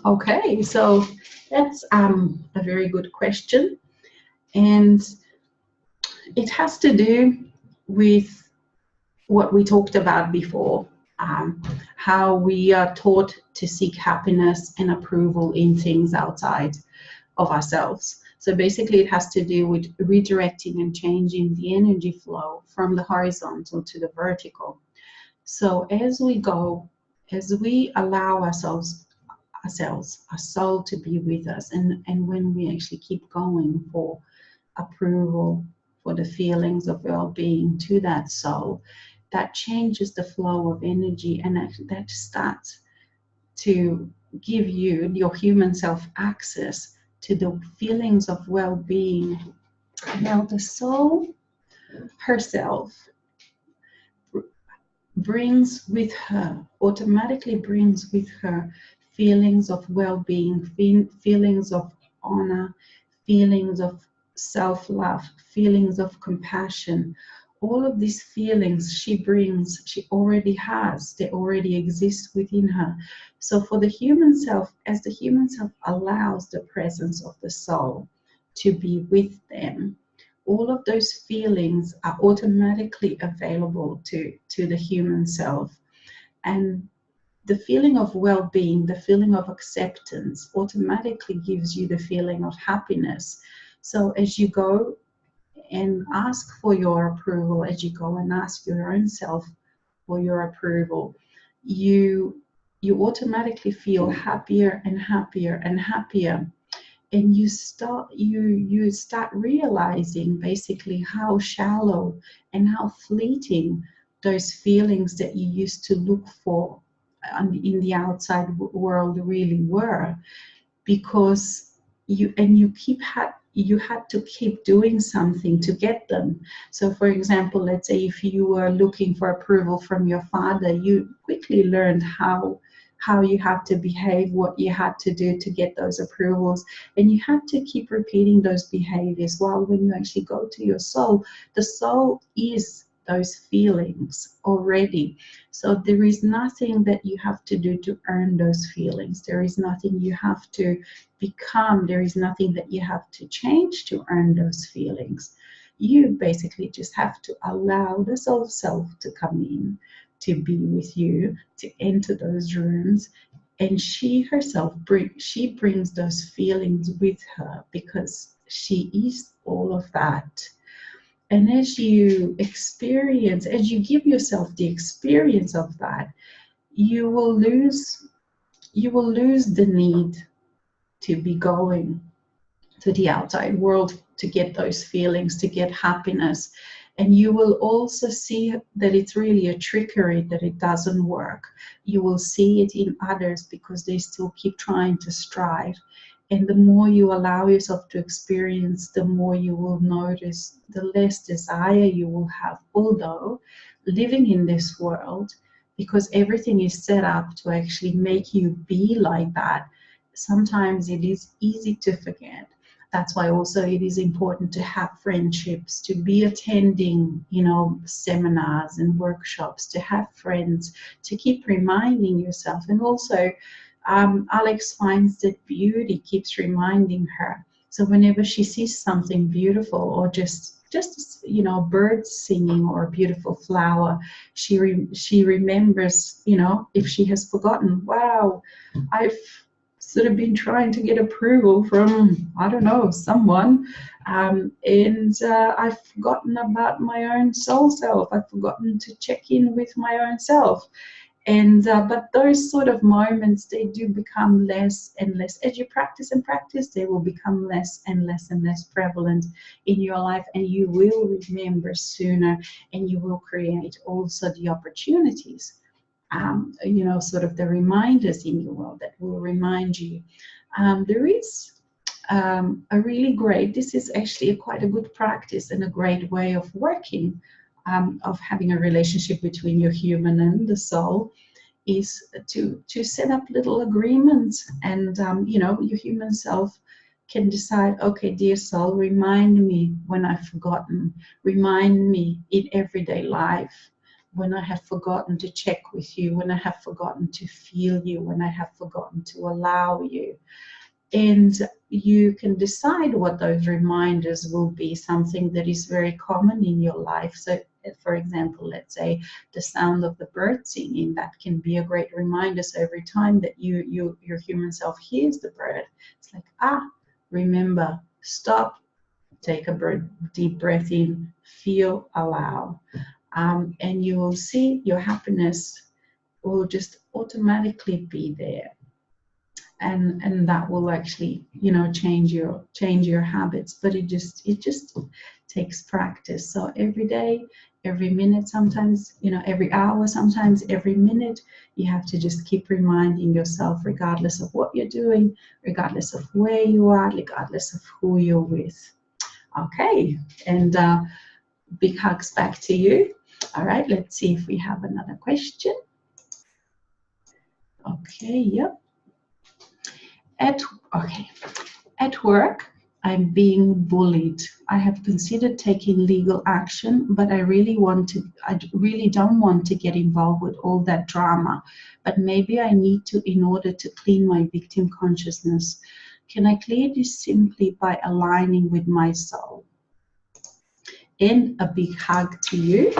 Okay, so that's a very good question. And it has to do with what we talked about before, how we are taught to seek happiness and approval in things outside of ourselves. So basically it has to do with redirecting and changing the energy flow from the horizontal to the vertical. So as we allow ourselves, our soul to be with us, and when we actually keep going for approval, for the feelings of well-being to that soul, that changes the flow of energy, and that starts to give you, your human self, access to the feelings of well-being. Now the soul herself automatically brings with her feelings of well-being, feelings of honor, feelings of self-love, feelings of compassion. All of these feelings she already has, they already exist within her. So for the human self, as the human self allows the presence of the soul, to be with them, all of those feelings are automatically available to the human self. And the feeling of well-being, the feeling of acceptance automatically gives you the feeling of happiness. So as you go and ask for your approval, as you go and ask your own self for your approval, you automatically feel happier and happier and happier. And you start realizing basically how shallow and how fleeting those feelings that you used to look for in the outside world really were, because you had to keep doing something to get them. So for example, let's say if you were looking for approval from your father, you quickly learned how you have to behave, what you had to do to get those approvals, and you have to keep repeating those behaviors. While when you actually go to your soul, the soul is those feelings already. So there is nothing that you have to do to earn those feelings. There is nothing you have to become. There is nothing that you have to change to earn those feelings. You basically just have to allow the soul self to come in, to be with you, to enter those rooms, and she herself brings those feelings with her, because she is all of that. And as you give yourself the experience of that, you will lose the need to be going to the outside world to get those feelings, to get happiness. And you will also see that it's really a trickery, that it doesn't work. You will see it in others because they still keep trying to strive. And the more you allow yourself to experience, the more you will notice, the less desire you will have. Although living in this world, because everything is set up to actually make you be like that, sometimes it is easy to forget. That's why also it is important to have friendships, to be attending, seminars and workshops, to have friends, to keep reminding yourself. And also, Alex finds that beauty keeps reminding her. So whenever she sees something beautiful, or just birds singing or a beautiful flower, she remembers, if she has forgotten, wow, I've sort of been trying to get approval from, I don't know, someone, and I've forgotten about my own soul self. I've forgotten to check in with my own self. And but those sort of moments, they do become less and less. As you practice and practice, they will become less and less and less prevalent in your life, and you will remember sooner, and you will create also the opportunities, sort of the reminders in your world that will remind you. There is a really great, this is actually quite a good practice and a great way of working, of having a relationship between your human and the soul, is to set up little agreements. And your human self can decide, okay, dear soul, remind me when I've forgotten, remind me in everyday life when I have forgotten to check with you, when I have forgotten to feel you, when I have forgotten to allow you. And you can decide what those reminders will be, something that is very common in your life. So for example, let's say the sound of the bird singing, that can be a great reminder. So every time that your human self hears the bird, it's like, remember, stop, take a deep breath in, feel, allow. And you will see your happiness will just automatically be there. And that will actually, change your habits. But it just takes practice. So every day, every minute, sometimes, every hour, sometimes every minute, you have to just keep reminding yourself, regardless of what you're doing, regardless of where you are, regardless of who you're with. Okay, and big hugs back to you. All right, let's see if we have another question. Okay, yep. At work, I'm being bullied. I have considered taking legal action, but I really don't want to get involved with all that drama. But maybe I need to, in order to clean my victim consciousness. Can I clear this simply by aligning with my soul? And a big hug to you.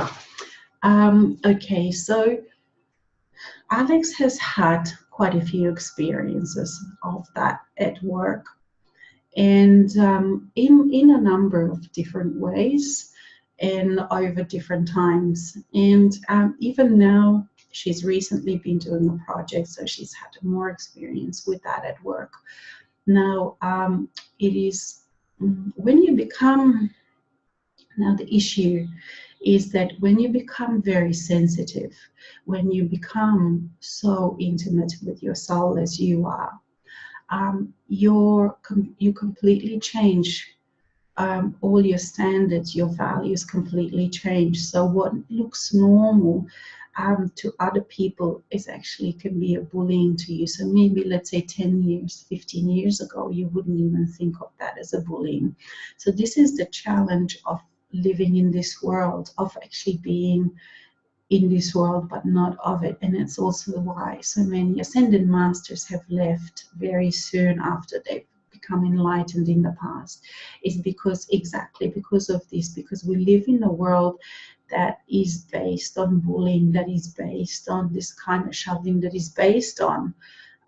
Okay, so Alex has had quite a few experiences of that at work, and in a number of different ways and over different times. And even now, she's recently been doing a project, so she's had more experience with that at work. Now, it is when you become, now the issue is that when you become very sensitive, when you become so intimate with your soul as you are, you completely change all your standards, your values completely change. So what looks normal to other people is actually can be a bullying to you. So maybe let's say 10 years, 15 years ago, you wouldn't even think of that as a bullying. So this is the challenge of living in this world, of actually being in this world but not of it. And it's also why so many ascended masters have left very soon after they've become enlightened in the past, is because exactly because of this, because we live in a world that is based on bullying, that is based on this kind of shoving, that is based on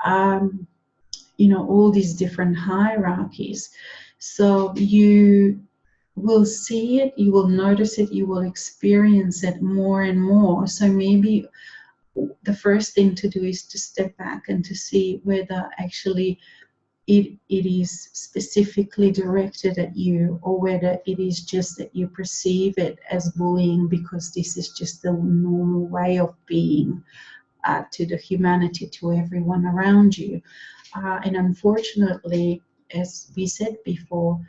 all these different hierarchies. So you will see it, you will notice it, you will experience it more and more. So maybe the first thing to do is to step back and to see whether actually it is specifically directed at you, or whether it is just that you perceive it as bullying because this is just the normal way of being to the humanity, to everyone around you. And unfortunately, as we said before,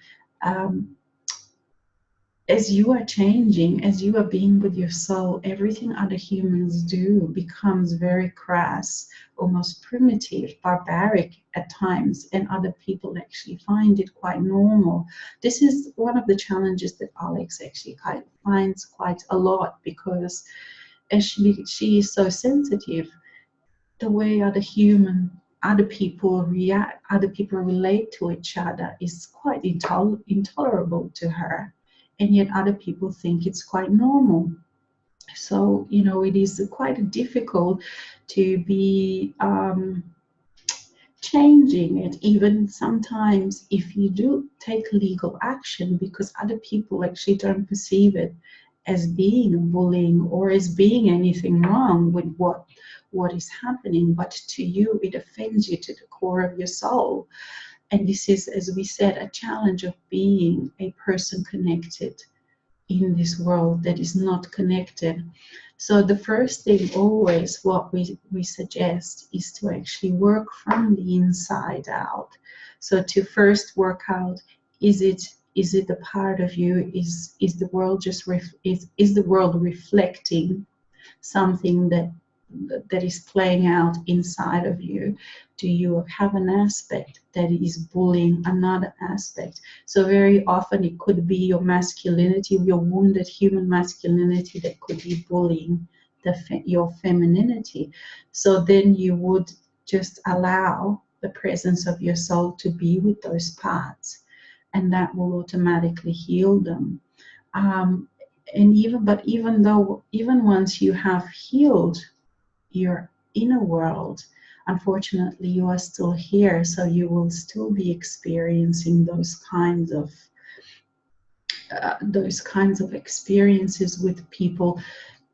as you are changing, as you are being with your soul, everything other humans do becomes very crass, almost primitive, barbaric at times, and other people actually find it quite normal. This is one of the challenges that Alex actually finds quite a lot, because as she is so sensitive, the way other people react, other people relate to each other is quite intolerable to her. And yet other people think it's quite normal. So, it is quite difficult to be changing it, even sometimes if you do take legal action, because other people actually don't perceive it as being bullying or as being anything wrong with what is happening, but to you it offends you to the core of your soul. And this is, as we said, a challenge of being a person connected in this world that is not connected. So the first thing always, what we suggest, is to actually work from the inside out. So to first work out, is it a part of you? Is the world just is the world reflecting something that is playing out inside of you? Do you have an aspect that is bullying another aspect? So very often it could be your masculinity, your wounded human masculinity, that could be bullying your femininity. So then you would just allow the presence of your soul to be with those parts, and that will automatically heal them. And even once you have healed your inner world, unfortunately you are still here, so you will still be experiencing those kinds of experiences with people.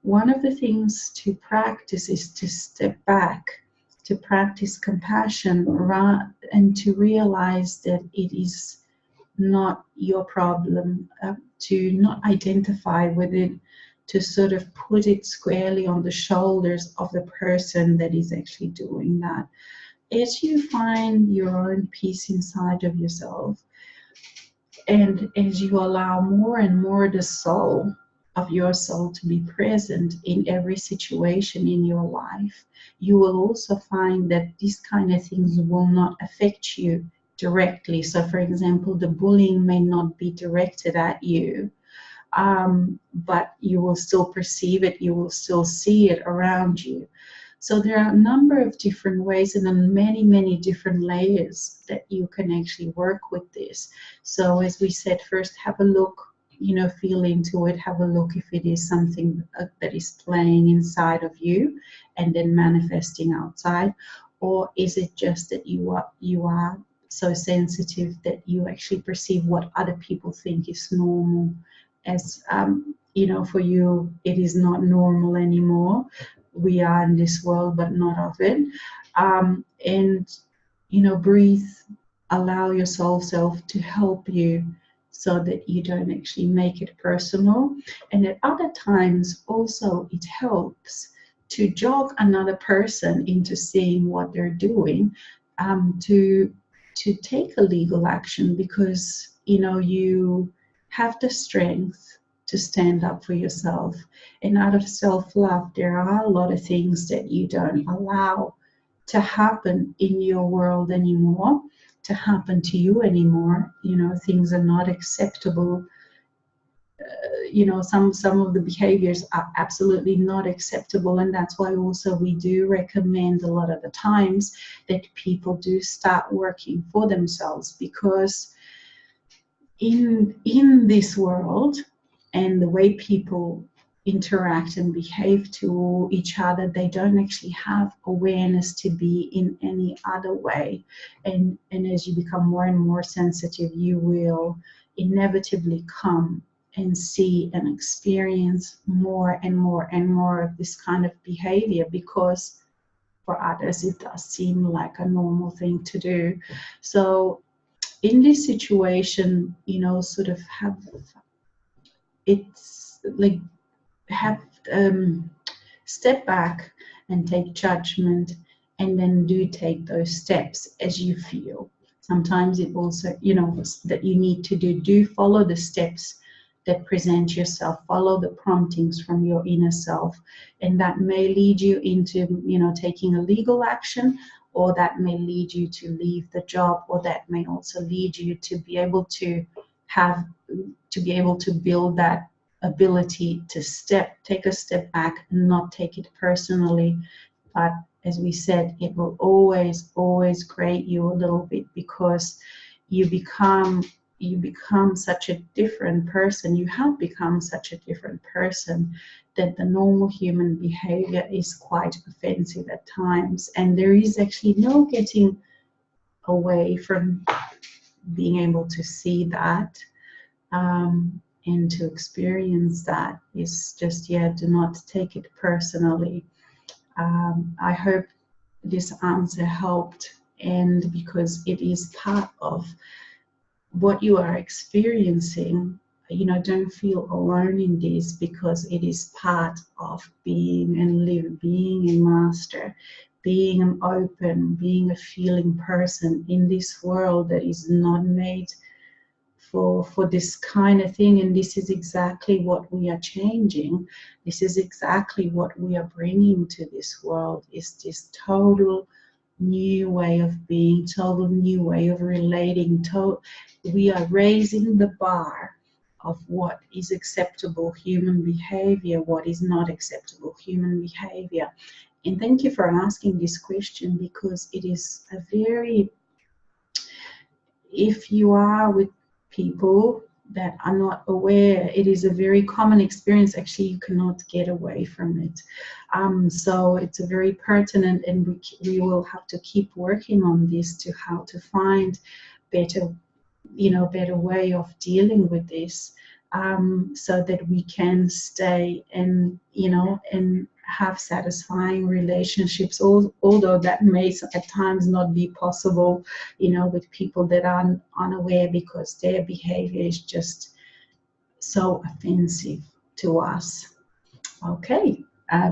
One of the things to practice is to step back, to practice compassion, and to realize that it is not your problem, to not identify with it, to sort of put it squarely on the shoulders of the person that is actually doing that. As you find your own peace inside of yourself, and as you allow more and more the soul of your soul to be present in every situation in your life, you will also find that these kind of things will not affect you directly. So for example, the bullying may not be directed at you, but you will still perceive it, you will still see it around you. So there are a number of different ways and on many, many different layers that you can actually work with this. So as we said, first have a look, feel into it, have a look if it is something that is playing inside of you and then manifesting outside, or is it just that you are so sensitive that you actually perceive what other people think is normal as for you it is not normal anymore. We are in this world but not of it. And breathe, allow your soul self to help you so that you don't actually make it personal. And at other times also it helps to jog another person into seeing what they're doing, to take a legal action, because you have the strength to stand up for yourself. And out of self-love, there are a lot of things that you don't allow to happen in your world anymore, to happen to you anymore. Things are not acceptable. Some of the behaviors are absolutely not acceptable, and that's why also we do recommend a lot of the times that people do start working for themselves, because in this world and the way people interact and behave to each other, they don't actually have awareness to be in any other way. And as you become more and more sensitive, you will inevitably come and see and experience more and more and more of this kind of behavior, because for others it does seem like a normal thing to do. So in this situation, sort of have step back and take judgment, and then do take those steps as you feel. Sometimes it also, that you need to do follow the steps that present yourself, follow the promptings from your inner self, and that may lead you into, taking a legal action, or that may lead you to leave the job, or that may also lead you to be able to build that ability to take a step back and not take it personally. But as we said, it will always grate you a little bit, because you become such a different person. You have become such a different person that the normal human behavior is quite offensive at times, and there is actually no getting away from being able to see that, and to experience that. Is just, do not take it personally. I hope this answer helped, and because it is part of what you are experiencing, don't feel alone in this, because it is part of being a master, being an open, being a feeling person in this world that is not made for this kind of thing. And this is exactly what we are changing. This is exactly what we are bringing to this world, is this total new way of being, total new way of relating. We are raising the bar of what is acceptable human behavior, what is not acceptable human behavior. And thank you for asking this question, because it is a very, if you are with people that are not aware, it is a very common experience. Actually, you cannot get away from it. So it's a very pertinent, and we will have to keep working on this, to how to find better way of dealing with this, so that we can stay and have satisfying relationships, although that may at times not be possible, with people that are unaware, because their behavior is just so offensive to us. Okay,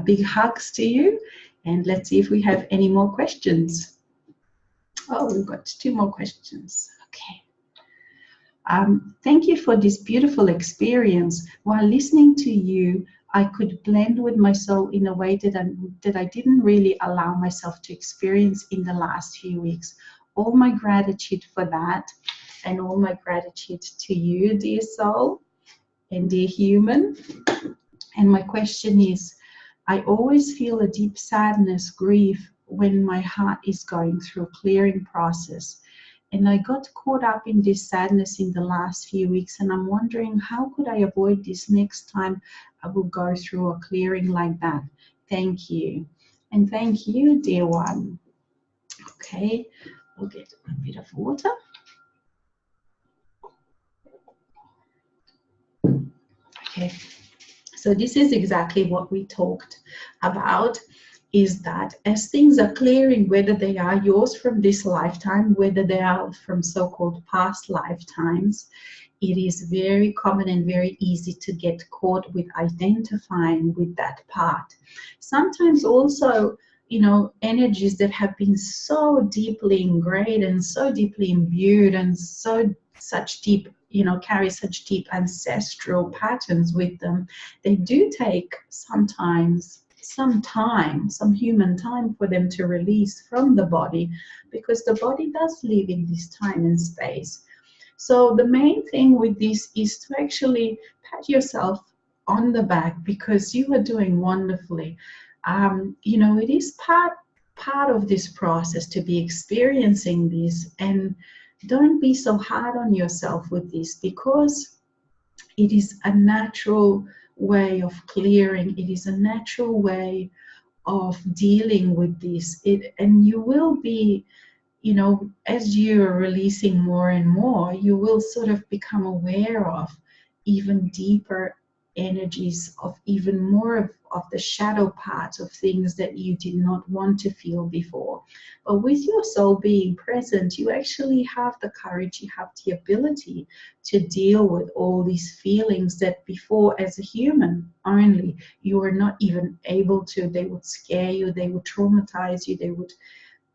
big hugs to you, and let's see if we have any more questions. Oh, we've got 2 more questions. Okay. Thank you for this beautiful experience. While listening to you, I could blend with my soul in a way that I didn't really allow myself to experience in the last few weeks. All my gratitude for that, and all my gratitude to you, dear soul and dear human. And my question is, I always feel a deep sadness, grief when my heart is going through a clearing process. And I got caught up in this sadness in the last few weeks, and I'm wondering how could I avoid this next time I will go through a clearing like that. Thank you. And thank you, dear one. Okay, we'll get a bit of water. Okay, so this is exactly what we talked about, is that as things are clearing, whether they are yours from this lifetime, whether they are from so-called past lifetimes, it is very common and very easy to get caught with identifying with that part. Sometimes also, you know, energies that have been so deeply ingrained and so deeply imbued and such deep, you know, carry such deep ancestral patterns with them, they do take sometimes some time, some human time for them to release from the body, because the body does live in this time and space. So the main thing with this is to actually pat yourself on the back, because you are doing wonderfully. You know, it is part of this process to be experiencing this, and don't be so hard on yourself with this, because it is a natural way of clearing. It is a natural way of dealing with this. And you will be, you know, as you are releasing more and more, you will sort of become aware of even deeper energies, of even more of the shadow parts of things that you did not want to feel before. But with your soul being present, you actually have the courage, you have the ability to deal with all these feelings that before, as a human only, you were not even able to. They would scare you, they would traumatize you, they would,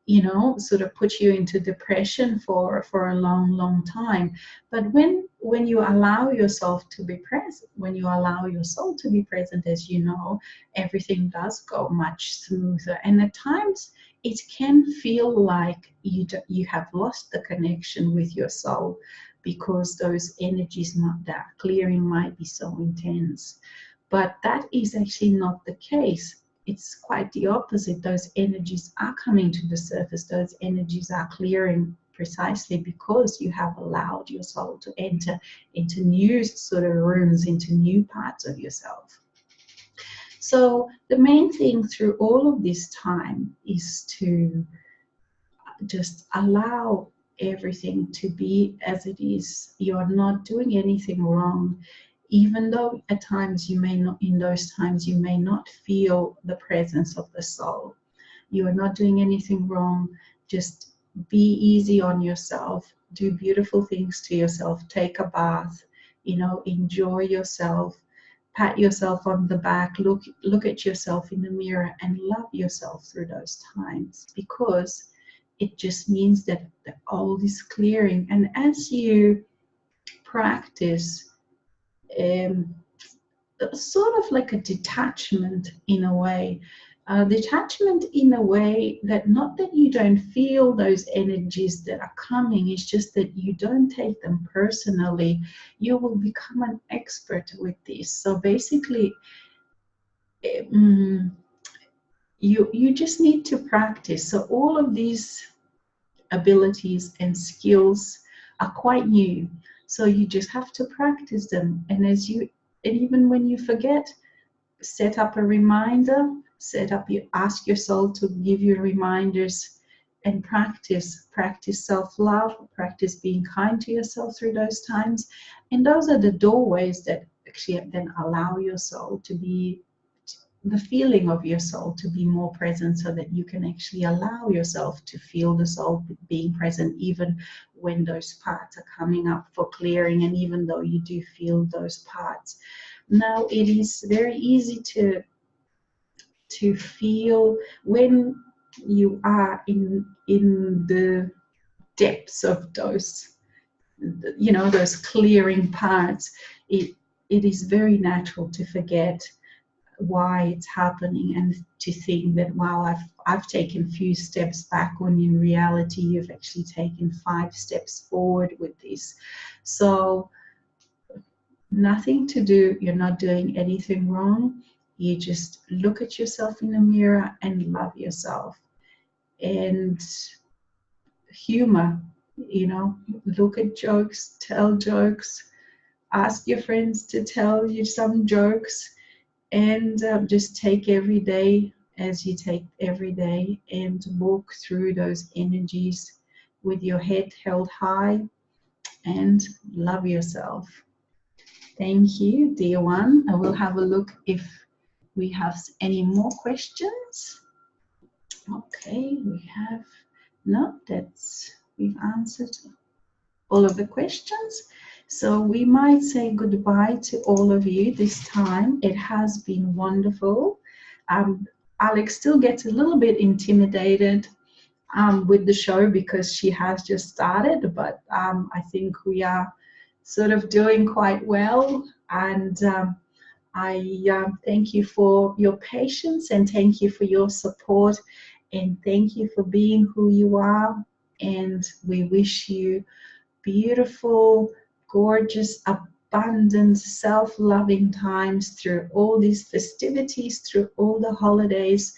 you know, sort of put you into depression for a long time. But when you allow yourself to be present, when you allow your soul to be present, as you know, everything does go much smoother. And at times it can feel like you have lost the connection with your soul, because those energies, that clearing might be so intense. But that is actually not the case. It's quite the opposite. Those energies are coming to the surface. Those energies are clearing precisely because you have allowed your soul to enter into new sort of rooms, into new parts of yourself. So the main thing through all of this time is to just allow everything to be as it is. You're not doing anything wrong, even though at times you may not, in those times you may not feel the presence of the soul. You are not doing anything wrong. Just be easy on yourself. Do beautiful things to yourself. Take a bath, you know, enjoy yourself. Pat yourself on the back. Look at yourself in the mirror and love yourself through those times, because it just means that all this clearing. And as you practice sort of like a detachment in a way, detachment in a way that, not that you don't feel those energies that are coming, it's just that you don't take them personally. You will become an expert with this. So basically, you just need to practice. So all of these abilities and skills are quite new, so you just have to practice them. And even when you forget, set up a reminder, ask your soul to give you reminders, and practice self-love, practice being kind to yourself through those times. And those are the doorways that actually then allow your soul to be, the feeling of your soul to be more present, so that you can actually allow yourself to feel the soul being present, even when those parts are coming up for clearing, and even though you do feel those parts. Now, it is very easy to feel when you are in the depths of those, you know, those clearing parts. It is very natural to forget why it's happening, and to think that, wow, I've taken few steps back, when in reality you've actually taken 5 steps forward with this. So nothing to do, you're not doing anything wrong. you just look at yourself in the mirror and love yourself. And humor, you know, look at jokes, tell jokes, ask your friends to tell you some jokes, and just take every day as you take every day, and walk through those energies with your head held high, and love yourself. Thank you, dear one. I will have a look if we have any more questions. Okay, we have, no, we've answered all of the questions. So we might say goodbye to all of you this time. It has been wonderful. Alex still gets a little bit intimidated with the show because she has just started, but I think we are sort of doing quite well. And I thank you for your patience, and thank you for your support, and thank you for being who you are. And we wish you beautiful, gorgeous, abundant, self-loving times through all these festivities, through all the holidays.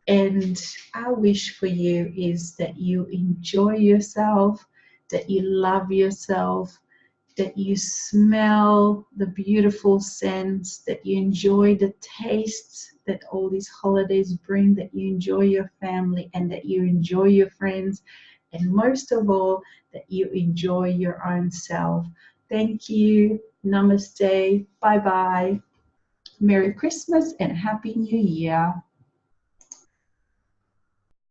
And our wish for you is that you enjoy yourself, that you love yourself, that you smell the beautiful scents, that you enjoy the tastes that all these holidays bring, that you enjoy your family, and that you enjoy your friends, and most of all, that you enjoy your own self. Thank you. Namaste. Bye-bye. Merry Christmas and Happy New Year.